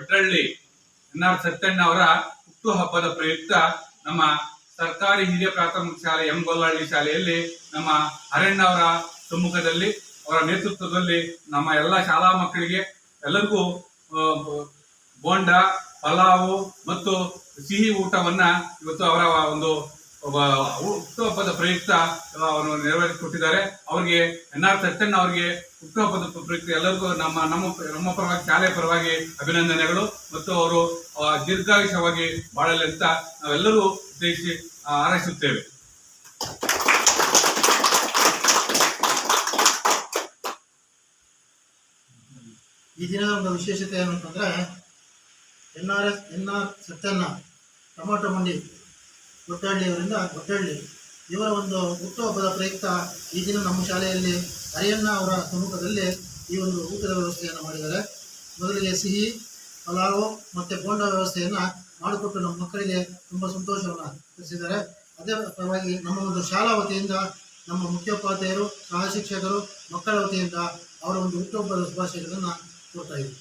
Bhatrahalli N R. Satyanna ಅವರ ಹುಟ್ಟುಹಬ್ಬದ ಪ್ರಯುಕ್ತ ನಮ್ಮ ಸರ್ಕಾರಿ ಹಿರಿಯ ಪ್ರಾಥಮಿಕ ಶಾಲೆ ಎಂ ಗೊಲ್ಲಹಳ್ಳಿ ಶಾಲೆಯಲ್ಲಿ ನಮ್ಮ ಹರಣ್ಣ ಅವರ ಸಮ್ಮುಖದಲ್ಲಿ ಅವರ ನೇತೃತ್ವದಲ್ಲಿ ನಮ್ಮ ಎಲ್ಲ ಶಾಲಾ ಮಕ್ಕಳಿಗೆ ಎಲ್ಲರಿಗೂ ಬೋಂಡ, ಪಲಾವು ಮತ್ತು ಸಿಹಿ ಊಟವನ್ನ ಇವತ್ತು ಅವರ ಒಂದು ಹುಟ್ಟುಹಬ್ಬದ ಪ್ರಯುಕ್ತ ಅವರು ನೆರವೇರಿಸಿಕೊಟ್ಟಿದ್ದಾರೆ. ಅವರಿಗೆ ಎನ್.ಆರ್. ಸತ್ಯಣ್ಣ ಅವರಿಗೆ ಹುಟ್ಟುಹಬ್ಬದ ಪ್ರಯುಕ್ತ ಎಲ್ಲರಿಗೂ ನಮ್ಮ ಪರವಾಗಿ ಶಾಲೆಯ ಪರವಾಗಿ ಅಭಿನಂದನೆಗಳು ಮತ್ತು ಅವರು ದೀರ್ಘಾಯುಷವಾಗಿ ಬಾಳಲಿ ಅಂತ ನಾವೆಲ್ಲರೂ ಉದ್ದೇಶಿಸಿ ಹಾರೈಸುತ್ತೇವೆ. ಈ ದಿನದ ಒಂದು ವಿಶೇಷತೆ ಏನಂತಂದ್ರೆ ಎನ್.ಆರ್. ಸತ್ಯಣ್ಣ ಟೊಮಾಟೊ ಮಂಡಿ ಗೊಟ್ಟಹಳ್ಳಿಯವರಿಂದ ಗೊಟ್ಟಹಳ್ಳಿ ಇವರ ಒಂದು ಹುಟ್ಟುಹಬ್ಬದ ಪ್ರಯುಕ್ತ ಈ ದಿನ ನಮ್ಮ ಶಾಲೆಯಲ್ಲಿ ಹರಿಯಣ್ಣ ಅವರ ಸಮ್ಮುಖದಲ್ಲಿ ಈ ಒಂದು ಊಟದ ವ್ಯವಸ್ಥೆಯನ್ನು ಮಾಡಿದ್ದಾರೆ. ಮೊದಲಿಗೆ ಸಿಹಿ, ಪಲಾವು ಮತ್ತು ಬೋಂಡ ವ್ಯವಸ್ಥೆಯನ್ನು ಮಾಡಿಕೊಟ್ಟು ನಮ್ಮ ಮಕ್ಕಳಿಗೆ ತುಂಬ ಸಂತೋಷವನ್ನು ತಿಳಿಸಿದ್ದಾರೆ. ಅದೇ ಪರವಾಗಿ ನಮ್ಮ ಒಂದು ಶಾಲಾ ವತಿಯಿಂದ ನಮ್ಮ ಮುಖ್ಯೋಪಾಧ್ಯಾಯರು, ಸಹ ಶಿಕ್ಷಕರು, ಮಕ್ಕಳ ವತಿಯಿಂದ ಅವರ ಒಂದು ಹುಟ್ಟುಹಬ್ಬದ ಶುಭಾಶಯಗಳನ್ನು ಕೊಡ್ತಾ ಇದ್ದೀವಿ.